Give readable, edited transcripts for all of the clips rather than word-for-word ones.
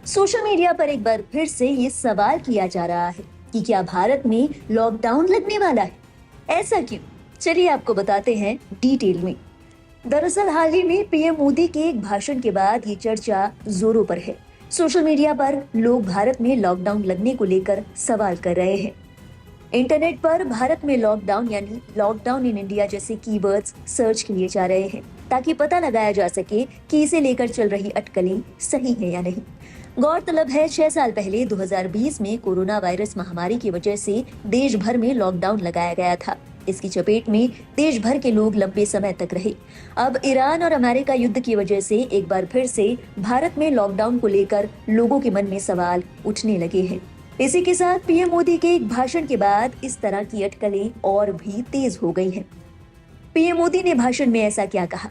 Social media पर एक बार फिर से ये सवाल किया जा रहा है कि क्या भारत में लॉकडाउन लगने वाला है। ऐसा क्यों? चलिए आपको बताते हैं डिटेल में। दरअसल हाल ही में पीएम मोदी के एक भाषण के बाद ये चर्चा जोरों पर है। सोशल मीडिया पर लोग भारत में लॉकडाउन लगने को लेकर सवाल कर रहे हैं। इंटरनेट पर भारत में लॉकडाउन यानी लॉकडाउन इन इंडिया जैसे कीवर्ड्स सर्च किए जा रहे हैं ताकि पता लगाया जा सके कि इसे लेकर चल रही अटकलें सही है या नहीं। गौरतलब है 6 साल पहले 2020 में कोरोना वायरस महामारी की वजह से देश भर में लॉकडाउन लगाया गया था। इसकी चपेट में देश भर के लोग लंबे समय तक रहे। अब ईरान और अमेरिका युद्ध की वजह से एक बार फिर से भारत में लॉकडाउन को लेकर लोगों के मन में सवाल उठने लगे हैं। इसी के साथ पीएम मोदी के एक भाषण के बाद इस तरह की अटकलें और भी तेज हो गई हैं। पीएम मोदी ने भाषण में ऐसा क्या कहा?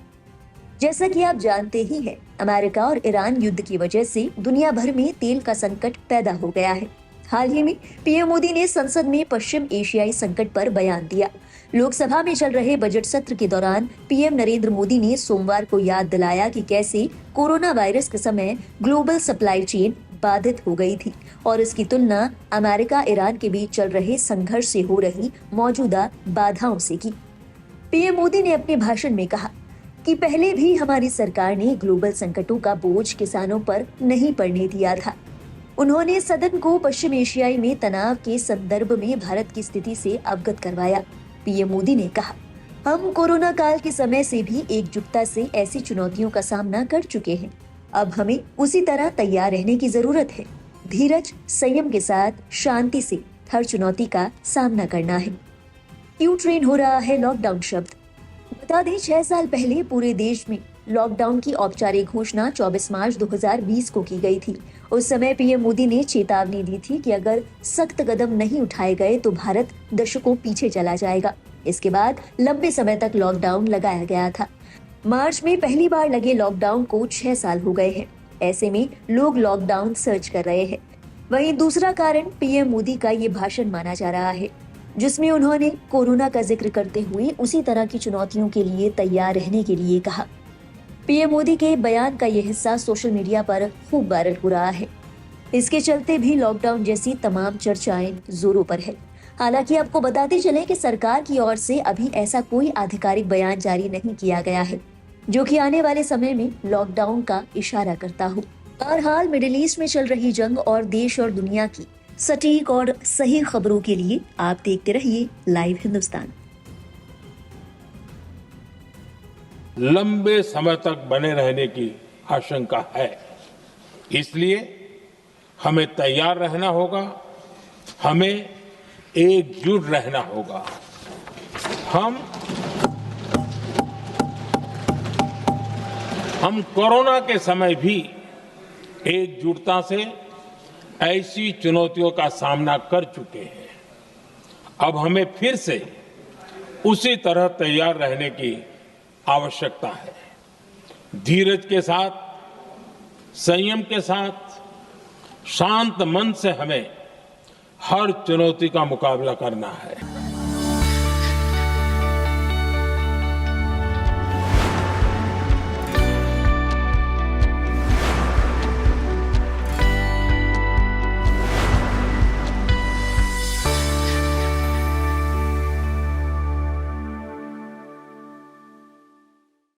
जैसा कि आप जानते ही हैं, अमेरिका और ईरान युद्ध की वजह से दुनिया भर में तेल का संकट पैदा हो गया है। हाल ही में पीएम मोदी ने संसद में पश्चिम एशियाई संकट पर बयान दिया। लोकसभा में चल रहे बजट सत्र के दौरान पीएम नरेंद्र मोदी ने सोमवार को याद दिलाया कि कैसे कोरोना वायरस के समय ग्लोबल सप्लाई चेन बाधित हो गई थी और इसकी तुलना अमेरिका ईरान के बीच चल रहे संघर्ष से हो रही मौजूदा बाधाओं से की। पीएम मोदी ने अपने भाषण में कहा कि पहले भी हमारी सरकार ने ग्लोबल संकटों का बोझ किसानों पर नहीं पड़ने दिया था। उन्होंने सदन को पश्चिम एशियाई में तनाव के संदर्भ में भारत की स्थिति से अवगत करवाया। पीएम मोदी ने कहा, हम कोरोना काल के समय से भी एकजुटता से ऐसी चुनौतियों का सामना कर चुके हैं। अब हमें उसी तरह तैयार रहने की जरूरत है। धीरज, संयम के साथ शांति से हर चुनौती का सामना करना है। क्यों ट्रेंड हो रहा है लॉकडाउन शब्द? बता दें 6 साल पहले पूरे देश में लॉकडाउन की औपचारिक घोषणा 24 मार्च 2020 को की गई थी। उस समय पीएम मोदी ने चेतावनी दी थी कि अगर सख्त कदम नहीं उठाए गए तो भारत दशकों पीछे चला जाएगा। इसके बाद लंबे समय तक लॉकडाउन लगाया गया था। मार्च में पहली बार लगे लॉकडाउन को 6 साल हो गए हैं। ऐसे में लोग लॉकडाउन सर्च कर रहे हैं। वहीं दूसरा कारण पीएम मोदी का ये भाषण माना जा रहा है, जिसमें उन्होंने कोरोना का जिक्र करते हुए उसी तरह की चुनौतियों के लिए तैयार रहने के लिए कहा। पीएम मोदी के बयान का यह हिस्सा सोशल मीडिया पर खूब वायरल हो रहा है। इसके चलते भी लॉकडाउन जैसी तमाम चर्चाएं जोरों पर है। हालांकि आपको बताते चले कि सरकार की ओर से अभी ऐसा कोई आधिकारिक बयान जारी नहीं किया गया है जो कि आने वाले समय में लॉकडाउन का इशारा करता हो। बहरहाल मिडिल ईस्ट में चल रही जंग और देश और दुनिया की सटीक और सही खबरों के लिए आप देखते रहिए लाइव हिंदुस्तान। लंबे समय तक बने रहने की आशंका है, इसलिए हमें तैयार रहना होगा, हमें एकजुट रहना होगा। हम कोरोना के समय भी एकजुटता से ऐसी चुनौतियों का सामना कर चुके हैं। अब हमें फिर से उसी तरह तैयार रहने की आवश्यकता है। धीरज के साथ, संयम के साथ, शांत मन से हमें हर चुनौती का मुकाबला करना है।